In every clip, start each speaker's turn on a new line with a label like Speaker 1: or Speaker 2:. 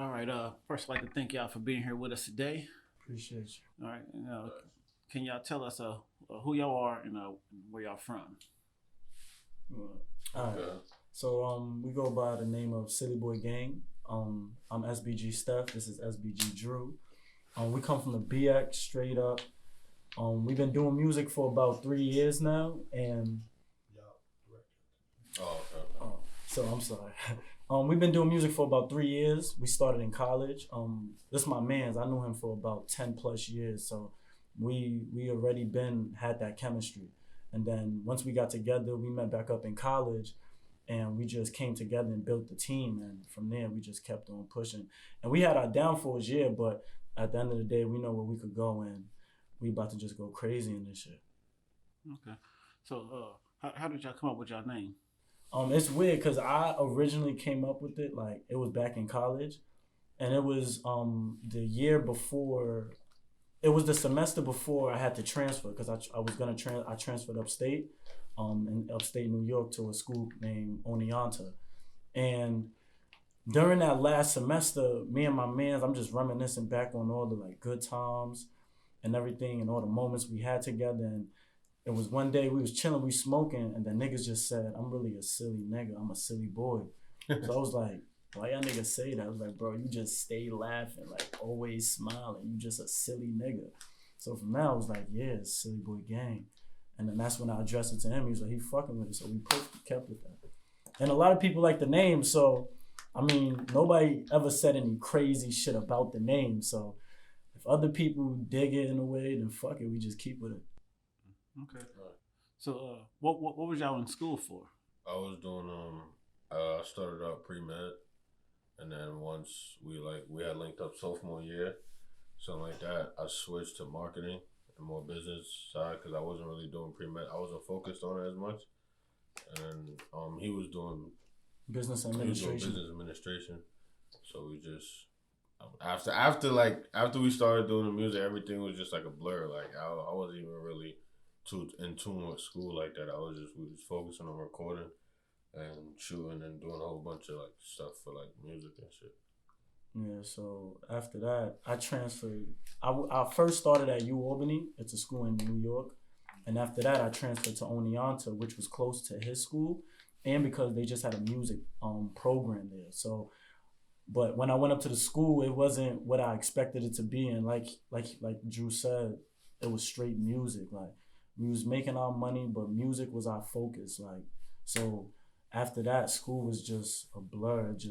Speaker 1: All right. First, I'd like to thank y'all for being here with us today.
Speaker 2: Appreciate
Speaker 1: All right. Can y'all tell us who y'all are and where y'all from?
Speaker 2: you. All right. So we go by the name of SillyBoyGang. I'm SBG Steph. This is SBG Drew. We come from the BX straight up. We've been doing music for about 3 years now, and so I'm sorry. We've been doing music for about 3 years. We started in college. This is my man's. I knew him for about 10 plus years. So we already had that chemistry. And then once we got together, we met back up in college, and we just came together and built the team. And from there, we just kept on pushing. And we had our downfalls, yeah, but at the end of the day, we know where we could go, and we about to just go crazy in this shit.
Speaker 1: Okay. So how did y'all come up with y'all name?
Speaker 2: It's weird because I originally came up with it, like it was back in college, and it was the year before. It was the semester before I had to transfer because I was gonna I transferred upstate, in upstate New York to a school named Oneonta, and during that last semester, me and my mans, I'm just reminiscing back on all the like good times and everything and all the moments we had together. And it was one day we was chilling, we smoking, and the niggas just said, "I'm really a silly nigga. I'm a silly boy." So I was like, "Why y'all niggas say that?" I was like, "Bro, you just stay laughing, like always smiling. You just a silly nigga." So from there, I was like, "Yeah, it's Silly Boy Gang." And then that's when I addressed it to him. He was like, he fucking with it. So we kept with that. And a lot of people like the name. So, I mean, nobody ever said any crazy shit about the name. So if other people dig it in a way, then fuck it. We just keep with it.
Speaker 1: Okay. So what was y'all in school for?
Speaker 3: I was doing I started out pre-med, and then once we had linked up sophomore year, something like that, I switched to marketing and more business side because I wasn't really doing pre-med. I wasn't focused on it as much, and he was doing
Speaker 2: business administration.
Speaker 3: So we just after we started doing the music, everything was just like a blur. Like I wasn't even really too in tune with school like that. We was focusing on recording and shooting and doing a whole bunch of like stuff for like music and shit.
Speaker 2: Yeah, so after that, I transferred. I first started at U Albany. It's a school in New York. And after that, I transferred to Oneonta, which was close to his school, and because they just had a music program there. So, but when I went up to the school, it wasn't what I expected it to be. And like Drew said, it was straight music. Like we was making our money, but music was our focus. Like so, after that, school was just a blur. It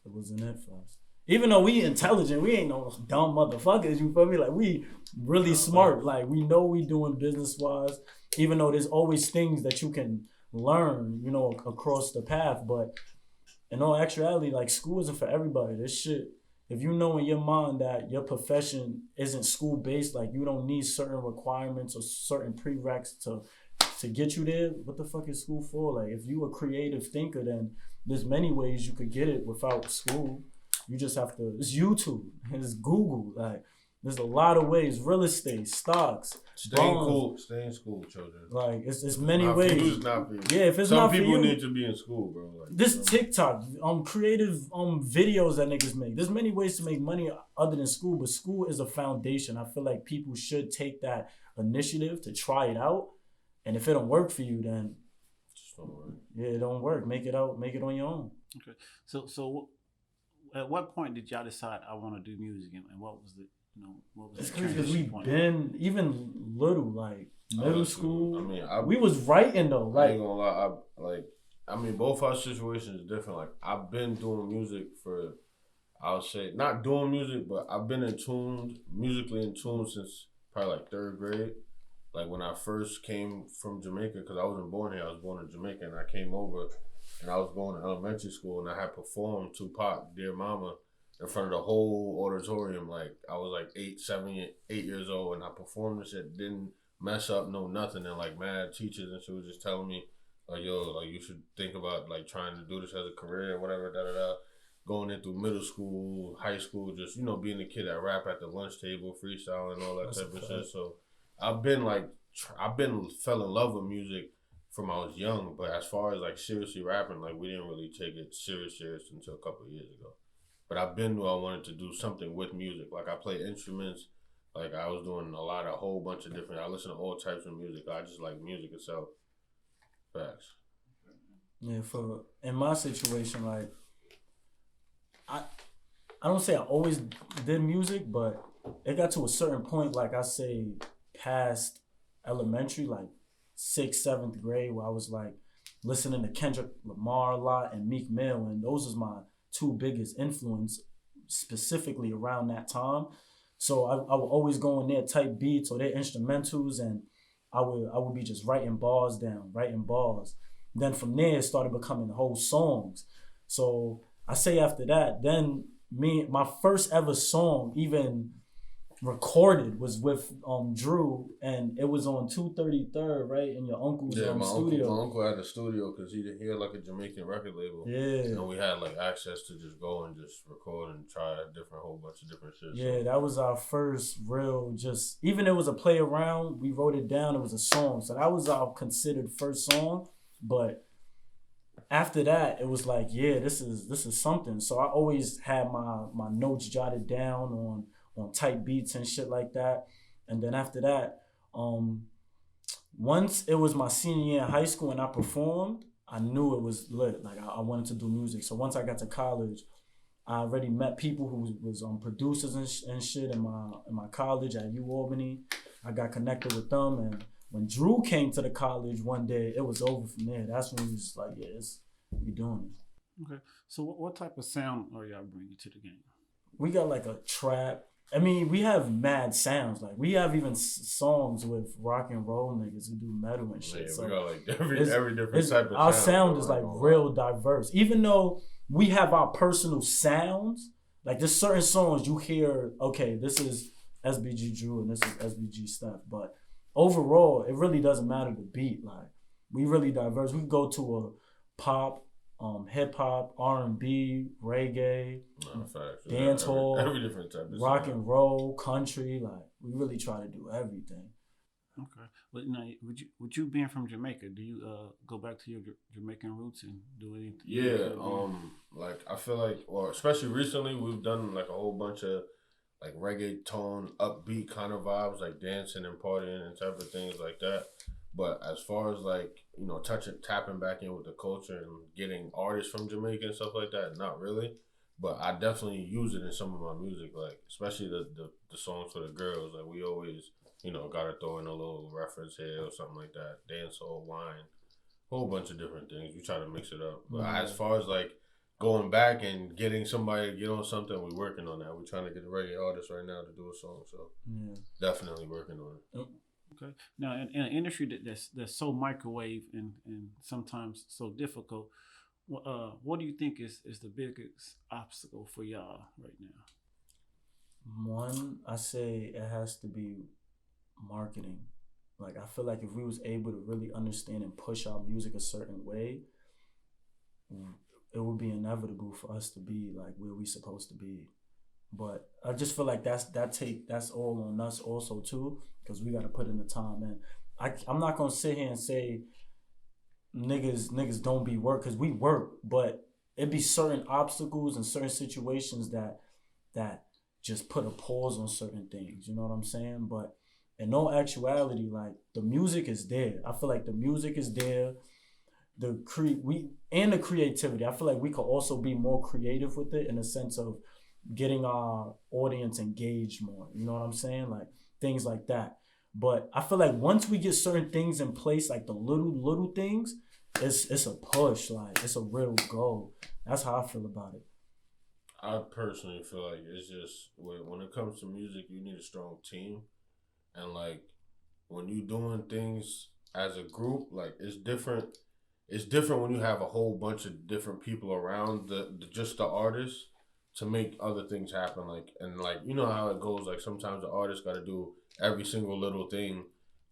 Speaker 2: wasn't it for us. Even though we intelligent, we ain't no dumb motherfuckers, you feel me? Like we really smart. Like we know we doing business wise, even though there's always things that you can learn, across the path. But in all actuality, like school isn't for everybody. This shit, if you know in your mind that your profession isn't school based, like you don't need certain requirements or certain prereqs to get you there, what the fuck is school for? Like if you a creative thinker, then there's many ways you could get it without school. You just have to, it's YouTube, it's Google, like there's a lot of ways, real estate, stocks.
Speaker 3: Stay in school, children.
Speaker 2: Like it's many ways.
Speaker 3: It's not for you.
Speaker 2: Yeah, if it's not for you.
Speaker 3: Some people need to be in school, bro. Like,
Speaker 2: this TikTok, creative videos that niggas make. There's many ways to make money other than school, but school is a foundation. I feel like people should take that initiative to try it out. And if it don't work for you, then
Speaker 3: just don't work.
Speaker 2: Yeah, it don't work. Make it on your own.
Speaker 1: Okay. So at what point did y'all decide I want to do music, and what was
Speaker 2: It's
Speaker 1: the
Speaker 2: crazy because we've
Speaker 1: point?
Speaker 2: been even little, like middle school.
Speaker 3: I mean,
Speaker 2: we was writing though.
Speaker 3: I ain't gonna lie. Both our situations is different. Like I've been doing music for, I'll say not doing music, but I've been musically in tune since probably like third grade. Like when I first came from Jamaica, because I wasn't born here. I was born in Jamaica, and I came over. And I was going to elementary school, and I had performed Tupac, Dear Mama, in front of the whole auditorium. Like, I was like 8 years old, and I performed this shit, didn't mess up, no nothing. And like mad teachers and she was just telling me, like, yo, like you should think about like trying to do this as a career, whatever, Going in through middle school, high school, just, being the kid that rap at the lunch table, freestyling, all that type of shit. So I've been fell in love with music from I was young, but as far as like seriously rapping, like we didn't really take it serious until a couple of years ago. but I've been knew I wanted to do something with music. Like I play instruments. Like I was doing a whole bunch of different. I listen to all types of music. I just like music itself. Facts.
Speaker 2: Yeah, for in my situation, like I don't say I always did music, but it got to a certain point, like I say, past elementary, like 6th, 7th grade, where I was like listening to Kendrick Lamar a lot and Meek Mill, and those was my two biggest influence specifically around that time. So I would always go in their type beats or their instrumentals, and I would be just writing bars down, writing bars. Then from there, it started becoming whole songs. So I say after that, then my first ever song, even recorded, was with Drew, and it was on 233rd, right, in your uncle's studio.
Speaker 3: My uncle had a studio because he had like a Jamaican record label.
Speaker 2: Yeah.
Speaker 3: And we had like access to just go and just record and try a whole bunch of different shit.
Speaker 2: Yeah, that was our first real, just, even it was a play around, we wrote it down, it was a song. So that was our considered first song. But after that, it was like, yeah, this is something. So I always had my notes jotted down on type beats and shit like that. And then after that, once it was my senior year in high school and I performed, I knew it was lit. Like I wanted to do music. So once I got to college, I already met people who was producers and shit in my college at UAlbany. I got connected with them, and when Drew came to the college one day, it was over from there. That's when we was like, yeah, we doing it.
Speaker 1: Okay. So what type of sound are y'all bringing to the game?
Speaker 2: We got like a trap. I mean, we have mad sounds. Like we have even songs with rock and roll niggas who do metal and shit.
Speaker 3: Yeah,
Speaker 2: so
Speaker 3: we got like every different type of
Speaker 2: our
Speaker 3: sound
Speaker 2: is like real diverse. Even though we have our personal sounds, like there's certain songs you hear, okay, this is SBG Drew and this is SBG Steph, but overall, it really doesn't matter the beat. Like we really diverse. We can go to a pop, hip hop, R&B, reggae, dancehall,
Speaker 3: every different type of
Speaker 2: rock and roll, country. Like we really try to do everything.
Speaker 1: Okay. Well, now, would you being from Jamaica, do you go back to your Jamaican roots and do anything?
Speaker 3: Yeah. Like I feel like, well, especially recently, we've done like a whole bunch of like reggaeton, upbeat kind of vibes, like dancing and partying and type of things like that. But as far as like, you know, tapping back in with the culture and getting artists from Jamaica and stuff like that, not really. But I definitely use it in some of my music, like especially the songs for the girls. Like we always, you know, gotta throw in a little reference here or something like that. Dancehall, wine, whole bunch of different things. We try to mix it up. But as far as like going back and getting somebody to get on something, we're working on that. We're trying to get a reggae artist right now to do a song, so definitely working on it.
Speaker 1: Okay. Now, in an industry that's so microwave and sometimes so difficult, what do you think is the biggest obstacle for y'all right now?
Speaker 2: One, I say it has to be marketing. Like I feel like if we was able to really understand and push our music a certain way, it would be inevitable for us to be like where we supposed to be. But I just feel like that's all on us also too, because we got to put in the time in. I'm not gonna sit here and say niggas don't be work, because we work, but it be certain obstacles and certain situations that just put a pause on certain things. You know what I'm saying? But in no actuality, like the music is there. I feel like the music is there. The creativity. I feel like we could also be more creative with it in the sense of getting our audience engaged more. You know what I'm saying? Like things like that. But I feel like once we get certain things in place, like the little things, it's a push. Like it's a real goal. That's how I feel about it.
Speaker 3: I personally feel like it's just when it comes to music, you need a strong team, and like when you doing things as a group, like it's different. It's different when you have a whole bunch of different people around just the artist to make other things happen. Like, and like, you know how it goes. Like sometimes the artist got to do every single little thing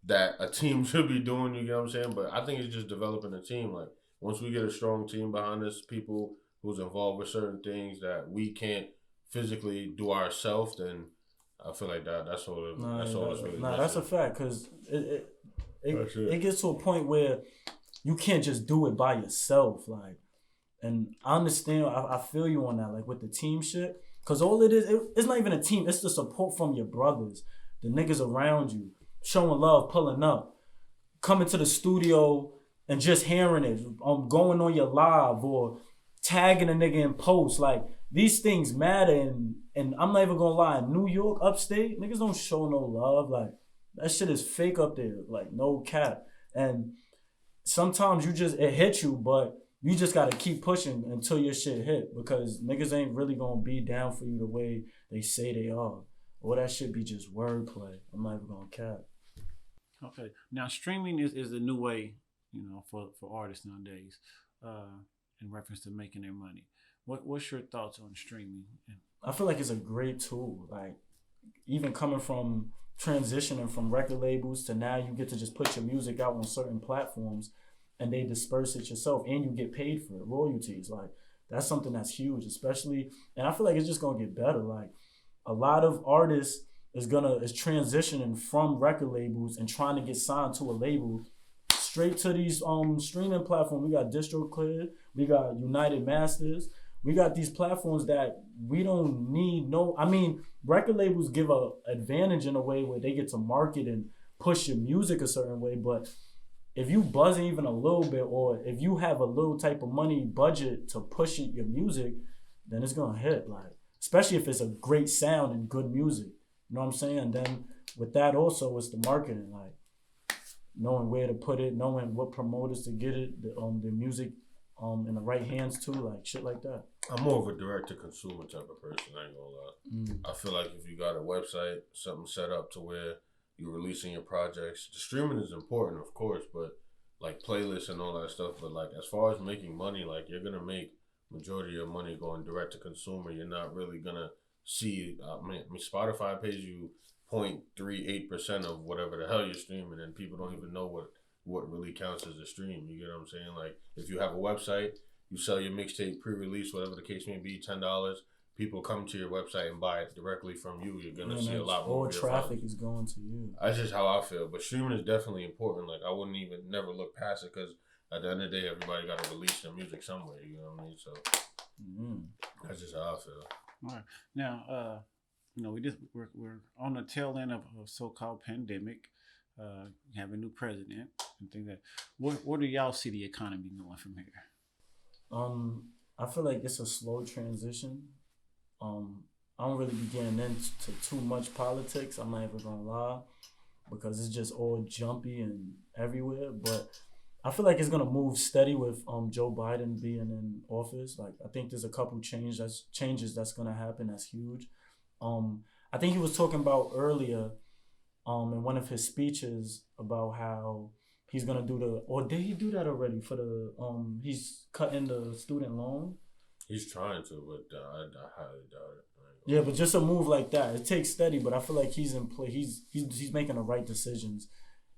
Speaker 3: that a team should be doing. You get what I'm saying? But I think it's just developing a team. Like once we get a strong team behind us, people who's involved with certain things that we can't physically do ourselves, then I feel like that's all it's really.
Speaker 2: Nah, that's a fact, because it gets to a point where you can't just do it by yourself. Like And I understand, I feel you on that, like with the team shit. Cause all it's not even a team, it's the support from your brothers, the niggas around you, showing love, pulling up, coming to the studio and just hearing it, going on your live or tagging a nigga in posts. Like, these things matter, and I'm not even gonna lie, in New York, upstate, niggas don't show no love. Like, that shit is fake up there, like no cap. And sometimes it hits you, but you just gotta keep pushing until your shit hit, because niggas ain't really gonna be down for you the way they say they are. Or that shit be just wordplay. I'm not even gonna cap.
Speaker 1: Okay. Now streaming is the new way, for artists nowadays, in reference to making their money. What's your thoughts on streaming?
Speaker 2: I feel like it's a great tool. Like, even coming from transitioning from record labels to now, you get to just put your music out on certain platforms and they disperse it yourself and you get paid for it, royalties. Like, that's something that's huge, especially, and I feel like it's just gonna get better. Like, a lot of artists is transitioning from record labels and trying to get signed to a label straight to these streaming platforms. We got DistroKid, we got United Masters, we got these platforms that we don't need record labels give a advantage in a way where they get to market and push your music a certain way, but if you buzzing even a little bit, or if you have a little type of money budget to push your music, then it's gonna hit. Like, especially if it's a great sound and good music. You know what I'm saying? Then with that also, it's the marketing, like knowing where to put it, knowing what promoters to get it, the music in the right hands too, like shit like that.
Speaker 3: I'm more of a direct to consumer type of person, I ain't gonna lie. I feel like if you got a website, something set up to where you're releasing your projects, the streaming is important, of course, but like playlists and all that stuff. But like, as far as making money, like, you're gonna make majority of your money going direct to consumer. You're not really gonna see. Spotify pays you 0.38% of whatever the hell you're streaming, and people don't even know what really counts as a stream. You get what I'm saying? Like, if you have a website, you sell your mixtape pre-release, whatever the case may be, $10. People come to your website and buy it directly from you. You're gonna see a lot more.
Speaker 2: All traffic is going to you.
Speaker 3: That's just how I feel. But streaming is definitely important. Like, I wouldn't even never look past it, because at the end of the day, everybody got to release their music somewhere. You know what I mean? So that's just how I feel.
Speaker 1: All right. Now, we're on the tail end of a so-called pandemic. We have a new president and things like that. Where do y'all see the economy going from here?
Speaker 2: I feel like it's a slow transition. I don't really be getting into too much politics, I'm not even gonna lie, because it's just all jumpy and everywhere. But I feel like it's gonna move steady with Joe Biden being in office. Like, I think there's a couple changes that's gonna happen that's huge. I think he was talking about earlier in one of his speeches about how he's gonna or did he do that already for the he's cutting the student loan?
Speaker 3: He's trying to, but I highly doubt it.
Speaker 2: Yeah, but just a move like that, it takes steady. But I feel like he's in play. He's making the right decisions,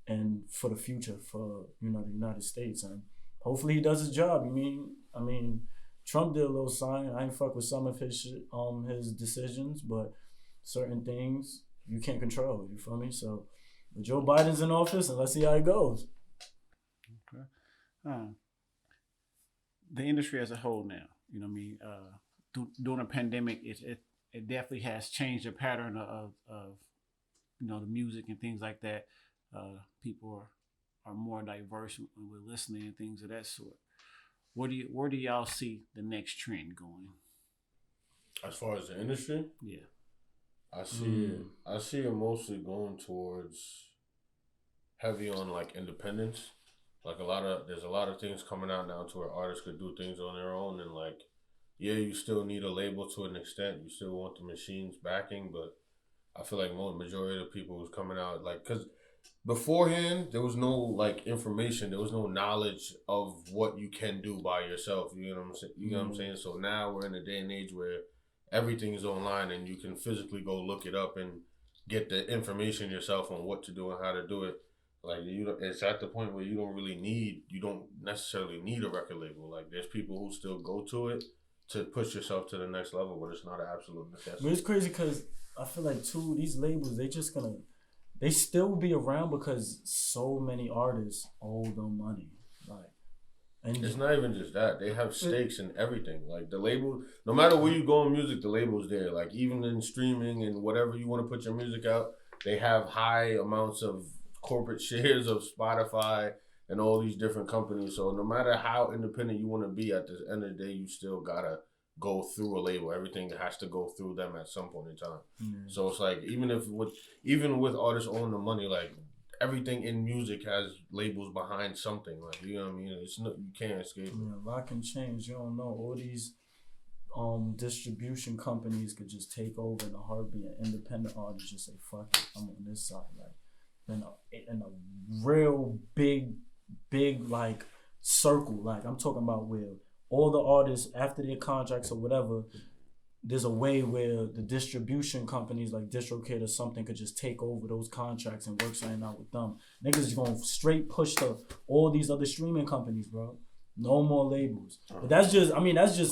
Speaker 2: and for the future for the United States, and hopefully he does his job. I mean, Trump did a little sign. I ain't fuck with some of his decisions, but certain things you can't control. You feel me? So, but Joe Biden's in office, and let's see how it goes.
Speaker 1: Okay. The industry as a whole now. During a pandemic, it definitely has changed the pattern of the music and things like that. People are more diverse when we're listening and things of that sort. Where do y'all see the next trend going?
Speaker 3: As far as the industry?
Speaker 1: Yeah.
Speaker 3: I see it mostly going towards heavy on like independence. Like, there's a lot of things coming out now to where artists could do things on their own, and like, yeah, you still need a label to an extent. You still want the machines backing, but I feel like majority of the people who's coming out, like, because beforehand there was no like information, there was no knowledge of what you can do by yourself. You know what I'm saying? You know what I'm saying? So now we're in a day and age where everything is online, and you can physically go look it up and get the information yourself on what to do and how to do it. Like, it's at the point where you don't necessarily need a record label. Like, there's people who still go to it to push yourself to the next level, but it's not an absolute necessity.
Speaker 2: But it's crazy because I feel like too, these labels, they still be around because so many artists owe them money. Like, And
Speaker 3: it's not even just that. They have stakes in everything. Like the label, no matter where you go in music, the label's there. Like even in streaming and whatever you want to put your music out, they have high amounts of corporate shares of Spotify and all these different companies. So no matter how independent you want to be, at the end of the day, you still gotta go through a label. Everything has to go through them at some point in time. So it's like even with artists owning the money, like everything in music has labels behind something. Like you know what I mean? It's no, you can't escape it.
Speaker 2: A lot can change. You don't know. All these distribution companies could just take over in a heartbeat. An independent artist just say, "Fuck it, I'm on this side." Like in a real big like circle. Like I'm talking about where all the artists after their contracts or whatever, there's a way where the distribution companies like DistroKid or something could just take over those contracts and work something out with them. Niggas is going straight push to all these other streaming companies, bro. No more labels. But that's just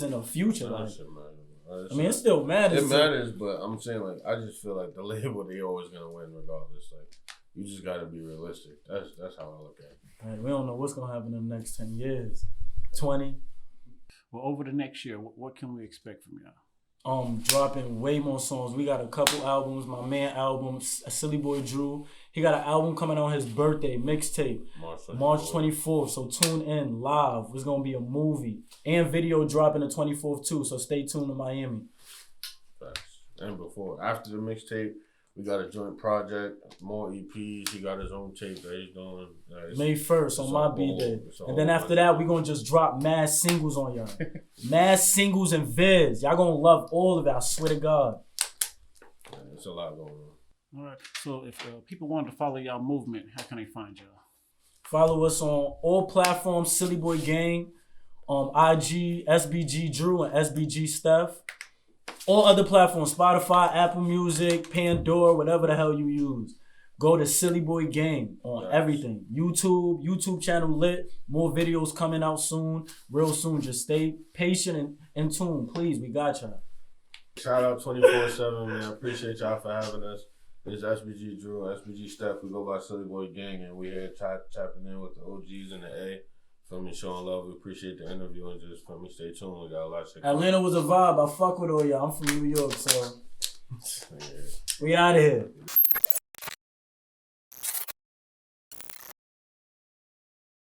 Speaker 2: in the future. Like, it still matters.
Speaker 3: It matters, but I'm saying like I just feel like the label they always gonna win regardless. Like you just gotta be realistic. That's how I look at it.
Speaker 2: Right, we don't know what's gonna happen in the next 10 years, 20.
Speaker 1: Well, over the next year, what can we expect from y'all?
Speaker 2: Dropping way more songs. We got a couple albums. My man album, Silly Boy Drew. He got an album coming on his birthday, mixtape, March 24th. So tune in live. It's gonna be a movie and video dropping the 24th too. So stay tuned to Miami.
Speaker 3: Facts. And after the mixtape, we got a joint project, more EPs. He got his own tape that he's doing.
Speaker 2: May 1st on my B-Day. And then after that, we going to just drop mad singles on y'all. Mad singles and vids. Y'all going to love all of it. I swear to God.
Speaker 3: Yeah, it's a lot going on.
Speaker 1: All right. So if people wanted to follow y'all movement, how can they find y'all?
Speaker 2: Follow us on all platforms, SillyBoyGang, IG, SBG Drew, and SBG Steph. All other platforms, Spotify, Apple Music, Pandora, whatever the hell you use. Go to SillyBoyGang on everything. YouTube channel lit. More videos coming out soon, real soon. Just stay patient and in tune, please. We got y'all.
Speaker 3: Shout out 24/7, man. Appreciate y'all for having us. It's SBG Drew, SBG Steph. We go by SillyBoyGang, and we here tapping in with the OGs and the A. Feel me, showing love. We appreciate the interview and just feel me, stay tuned. We got a lot of
Speaker 2: Atlanta was a vibe. I fuck with all y'all. I'm from New York, so we out of here.